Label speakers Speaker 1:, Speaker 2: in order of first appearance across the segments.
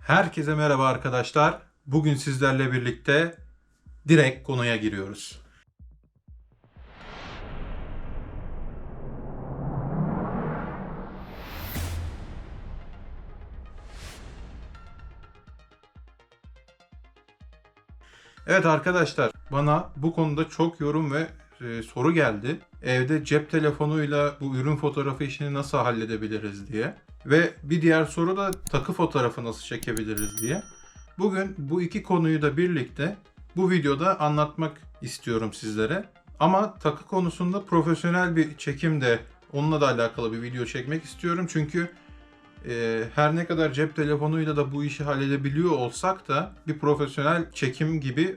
Speaker 1: Herkese merhaba arkadaşlar. Bugün sizlerle birlikte direkt konuya giriyoruz. Evet arkadaşlar, bana bu konuda çok yorum ve soru geldi. Evde cep telefonuyla bu ürün fotoğrafı işini nasıl halledebiliriz diye. Ve bir diğer soru da takı fotoğrafı nasıl çekebiliriz diye. Bugün bu iki konuyu da birlikte bu videoda anlatmak istiyorum sizlere. Ama takı konusunda profesyonel bir çekim de onunla da alakalı bir video çekmek istiyorum. Çünkü her ne kadar cep telefonuyla da bu işi halledebiliyor olsak da bir profesyonel çekim gibi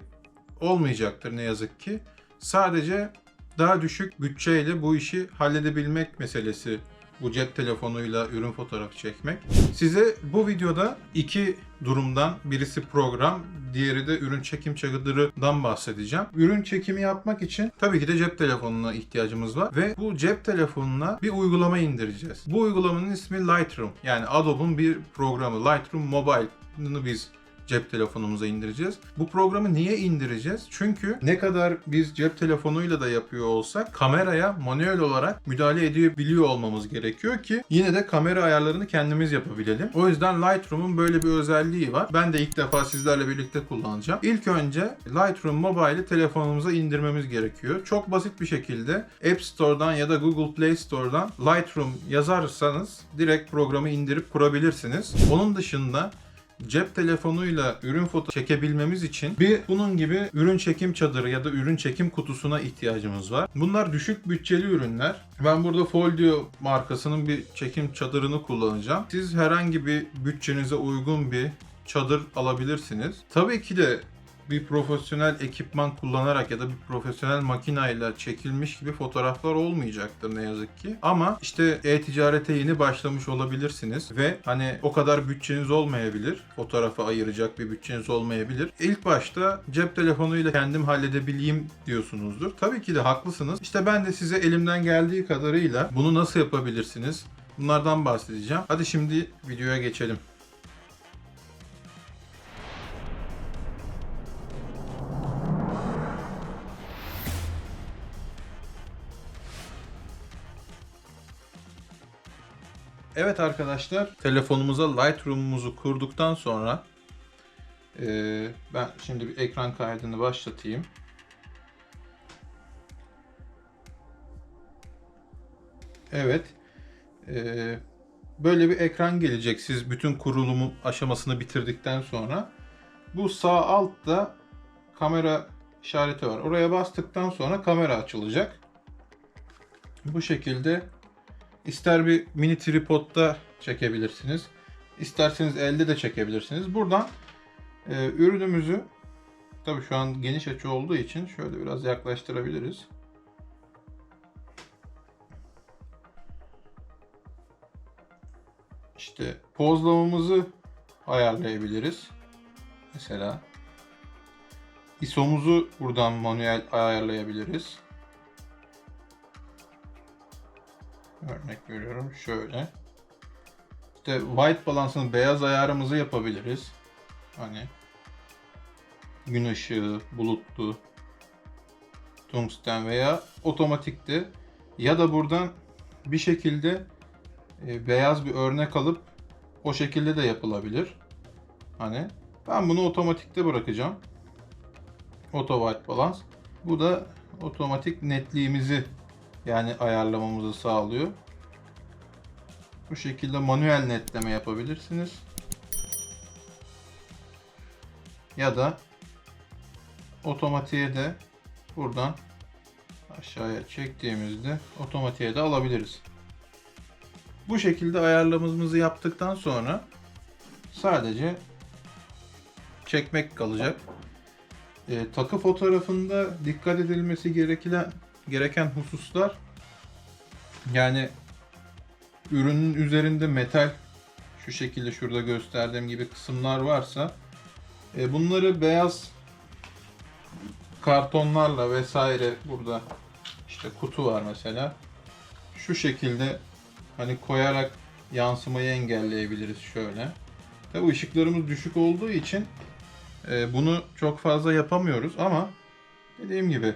Speaker 1: olmayacaktır ne yazık ki. Sadece daha düşük bütçeyle bu işi halledebilmek meselesi bu cep telefonuyla ürün fotoğrafı çekmek. Size bu videoda iki durumdan, birisi program, diğeri de ürün çekim çadırından bahsedeceğim. Ürün çekimi yapmak için tabii ki de cep telefonuna ihtiyacımız var ve bu cep telefonuna bir uygulama indireceğiz. Bu uygulamanın ismi Lightroom. Yani Adobe'un bir programı. Lightroom Mobile'ını biz cep telefonumuza indireceğiz. Bu programı niye indireceğiz? Çünkü ne kadar biz cep telefonuyla da yapıyor olsak kameraya manuel olarak müdahale edebiliyor olmamız gerekiyor ki yine de kamera ayarlarını kendimiz yapabilelim. O yüzden Lightroom'un böyle bir özelliği var. Ben de ilk defa sizlerle birlikte kullanacağım. İlk önce Lightroom Mobile'i telefonumuza indirmemiz gerekiyor. Çok basit bir şekilde App Store'dan ya da Google Play Store'dan Lightroom yazarsanız direkt programı indirip kurabilirsiniz. Onun dışında cep telefonuyla ürün foto çekebilmemiz için bir bunun gibi ürün çekim çadırı ya da ürün çekim kutusuna ihtiyacımız var. Bunlar düşük bütçeli ürünler. Ben burada Foldio markasının bir çekim çadırını kullanacağım. Siz herhangi bir bütçenize uygun bir çadır alabilirsiniz. Tabii ki de bir profesyonel ekipman kullanarak ya da bir profesyonel makinayla çekilmiş gibi fotoğraflar olmayacaktır ne yazık ki. Ama işte e-ticarete yeni başlamış olabilirsiniz ve hani o kadar bütçeniz olmayabilir. Fotoğrafa ayıracak bir bütçeniz olmayabilir. İlk başta cep telefonuyla kendim halledebileyim diyorsunuzdur. Tabii ki de haklısınız. İşte ben de size elimden geldiği kadarıyla bunu nasıl yapabilirsiniz? Bunlardan bahsedeceğim. Hadi şimdi videoya geçelim. Evet arkadaşlar, telefonumuza Lightroom'umuzu kurduktan sonra ben şimdi bir ekran kaydını başlatayım. Evet, böyle bir ekran gelecek siz bütün kurulumu aşamasını bitirdikten sonra. Bu sağ altta kamera işareti var. Oraya bastıktan sonra kamera açılacak. Bu şekilde ister bir mini tripodda çekebilirsiniz, isterseniz elde de çekebilirsiniz. Buradan ürünümüzü, tabii şu an geniş açı olduğu için şöyle biraz yaklaştırabiliriz. İşte pozlamamızı ayarlayabiliriz. Mesela ISO'muzu buradan manuel ayarlayabiliriz. Örnek veriyorum şöyle. İşte white balance'ın beyaz ayarımızı yapabiliriz. Hani gün ışığı, bulutlu, tungsten veya otomatikte ya da buradan bir şekilde beyaz bir örnek alıp o şekilde de yapılabilir. Hani ben bunu otomatikte bırakacağım. Auto white balance. Bu da otomatik netliğimizi yani ayarlamamızı sağlıyor. Bu şekilde manuel netleme yapabilirsiniz. Ya da otomatiğe de buradan aşağıya çektiğimizde otomatiğe de alabiliriz. Bu şekilde ayarlamamızı yaptıktan sonra sadece çekmek kalacak. Takı fotoğrafında dikkat edilmesi gereken hususlar, yani ürünün üzerinde metal, şu şekilde şurada gösterdiğim gibi kısımlar varsa bunları beyaz kartonlarla vesaire, burada işte kutu var mesela, şu şekilde hani koyarak yansımayı engelleyebiliriz şöyle. Tabii ışıklarımız düşük olduğu için bunu çok fazla yapamıyoruz ama dediğim gibi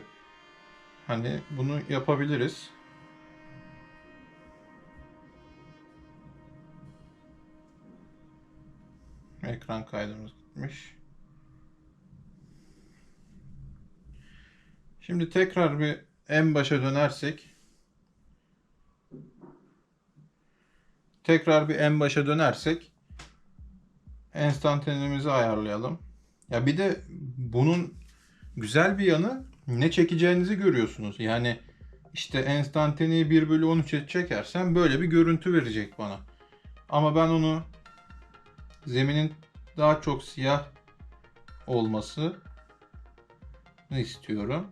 Speaker 1: hani bunu yapabiliriz. Ekran kaydımız gitmiş. Şimdi tekrar bir en başa dönersek. Enstantanemizi ayarlayalım. Ya bir de bunun güzel bir yanı, ne çekeceğinizi görüyorsunuz. Yani işte enstantaneyi 1/13'e çekersem böyle bir görüntü verecek bana. Ama ben onu zeminin daha çok siyah olmasını istiyorum.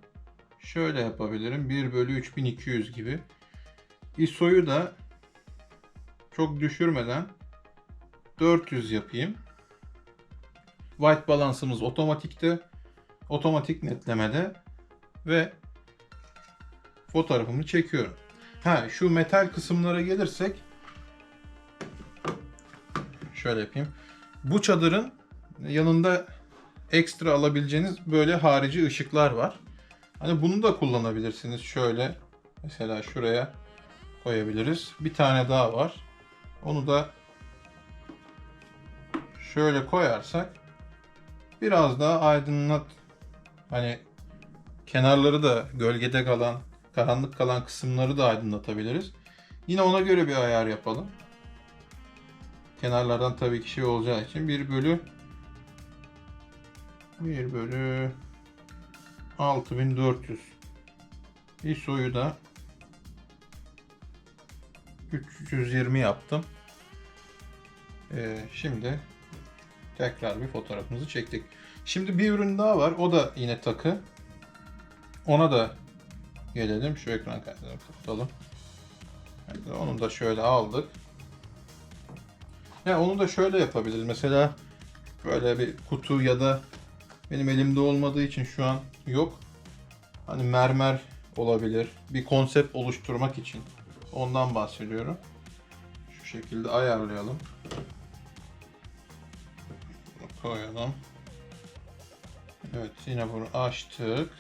Speaker 1: Şöyle yapabilirim. 1/3200 gibi. ISO'yu da çok düşürmeden 400 yapayım. White balance'ımız otomatikte. Otomatik netlemede ve fotoğrafımı çekiyorum. Şu metal kısımlara gelirsek şöyle yapayım. Bu çadırın yanında ekstra alabileceğiniz böyle harici ışıklar var. Hani bunu da kullanabilirsiniz. Şöyle mesela şuraya koyabiliriz. Bir tane daha var. Onu da şöyle koyarsak biraz daha aydınlat, hani kenarları da gölgede kalan, karanlık kalan kısımları da aydınlatabiliriz. Yine ona göre bir ayar yapalım. Kenarlardan tabii ki şey olacağı için 1/6400. ISO'yu da 320 yaptım. Şimdi tekrar bir fotoğrafımızı çektik. Şimdi bir ürün daha var. O da yine takı. Ona da gelelim. Şu ekran kaydını kapatalım. Onu da şöyle aldık. Onu da şöyle yapabiliriz. Mesela böyle bir kutu ya da benim elimde olmadığı için şu an yok. Hani mermer olabilir. Bir konsept oluşturmak için. Ondan bahsediyorum. Şu şekilde ayarlayalım. Bunu koyalım. Evet, yine bunu açtık.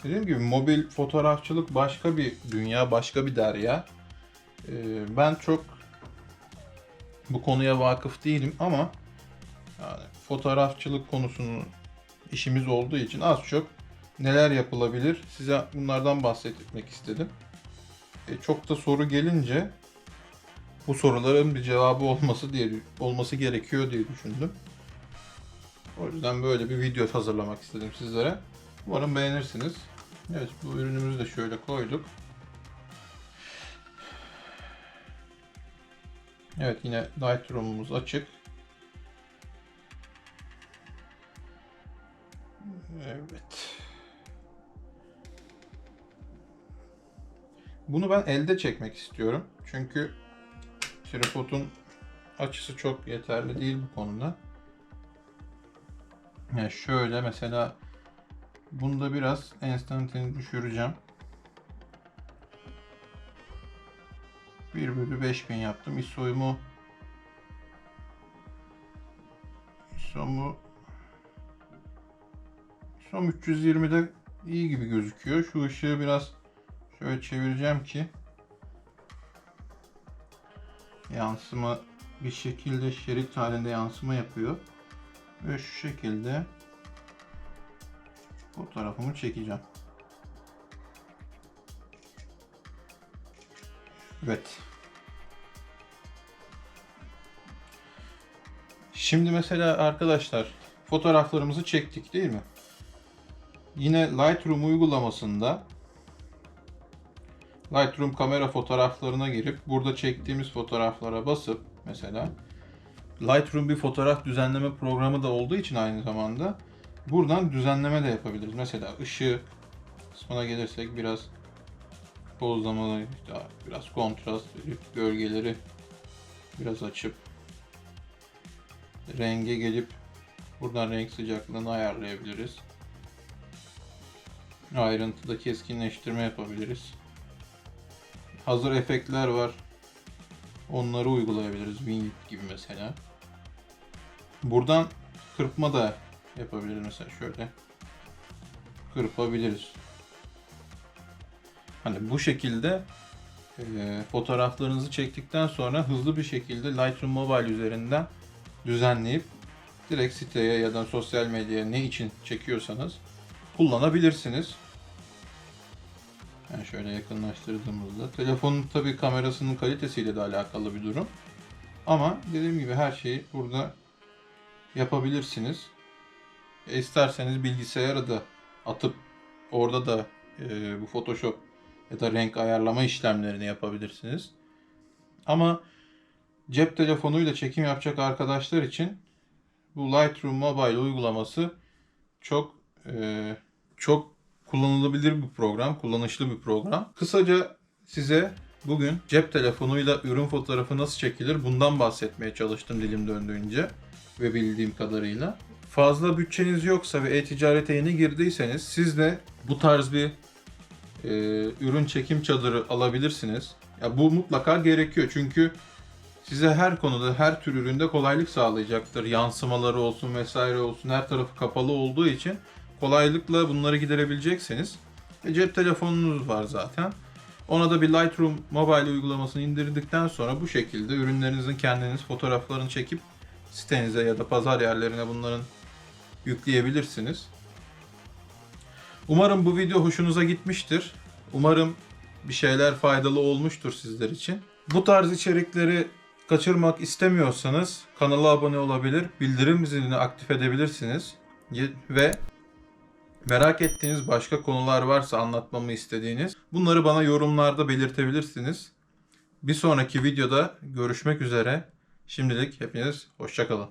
Speaker 1: Dediğim gibi mobil fotoğrafçılık başka bir dünya, başka bir derya. Ben çok bu konuya vakıf değilim ama yani fotoğrafçılık konusunun işimiz olduğu için az çok neler yapılabilir size bunlardan bahsetmek istedim. Çok da soru gelince bu soruların bir cevabı olması gerekiyor diye düşündüm. O yüzden böyle bir video hazırlamak istedim sizlere. Umarım beğenirsiniz. Evet, bu ürünümüzü de şöyle koyduk. Evet, yine Lightroom'umuz açık. Evet. Bunu ben elde çekmek istiyorum. Çünkü tripodun açısı çok yeterli değil bu konuda. Yani şöyle mesela bunda biraz enstantane düşüreceğim. 1/5000 yaptım. ISO'mu 320'de iyi gibi gözüküyor. Şu ışığı biraz şöyle çevireceğim ki yansıma bir şekilde şerit halinde yansıma yapıyor. Ve şu şekilde fotoğrafımı çekeceğim. Evet. Şimdi mesela arkadaşlar fotoğraflarımızı çektik değil mi? Yine Lightroom uygulamasında Lightroom kamera fotoğraflarına girip burada çektiğimiz fotoğraflara basıp mesela Lightroom bir fotoğraf düzenleme programı da olduğu için aynı zamanda buradan düzenleme de yapabiliriz. Mesela ışığı kısmına gelirsek biraz pozlamalı, biraz kontrast verip gölgeleri biraz açıp renge gelip buradan renk sıcaklığını ayarlayabiliriz. Ayrıntıda keskinleştirme yapabiliriz. Hazır efektler var. Onları uygulayabiliriz. Winget gibi mesela. Buradan kırpma da yapabiliriz. Mesela şöyle kırpabiliriz. Hani bu şekilde fotoğraflarınızı çektikten sonra hızlı bir şekilde Lightroom Mobile üzerinden düzenleyip direkt siteye ya da sosyal medyaya ne için çekiyorsanız kullanabilirsiniz. Yani şöyle yakınlaştırdığımızda telefonun tabii kamerasının kalitesiyle de alakalı bir durum. Ama dediğim gibi her şeyi burada yapabilirsiniz. İsterseniz bilgisayara da atıp orada da bu Photoshop ya da renk ayarlama işlemlerini yapabilirsiniz. Ama cep telefonuyla çekim yapacak arkadaşlar için bu Lightroom Mobile uygulaması çok çok kullanılabilir bir program, kullanışlı bir program. Kısaca size bugün cep telefonuyla ürün fotoğrafı nasıl çekilir bundan bahsetmeye çalıştım dilim döndüğünce ve bildiğim kadarıyla. Fazla bütçeniz yoksa ve e-ticarete yeni girdiyseniz siz de bu tarz bir ürün çekim çadırı alabilirsiniz. Ya bu mutlaka gerekiyor çünkü size her konuda, her tür üründe kolaylık sağlayacaktır. Yansımaları olsun vesaire olsun her tarafı kapalı olduğu için kolaylıkla bunları giderebileceksiniz. Cep telefonunuz var zaten. Ona da bir Lightroom Mobile uygulamasını indirdikten sonra bu şekilde ürünlerinizin kendiniz fotoğraflarını çekip sitenize ya da pazar yerlerine bunların yükleyebilirsiniz. Umarım bu video hoşunuza gitmiştir. Umarım bir şeyler faydalı olmuştur sizler için. Bu tarz içerikleri kaçırmak istemiyorsanız kanala abone olabilir, bildirim zilini aktif edebilirsiniz ve merak ettiğiniz başka konular varsa anlatmamı istediğiniz bunları bana yorumlarda belirtebilirsiniz. Bir sonraki videoda görüşmek üzere. Şimdilik hepiniz hoşça kalın.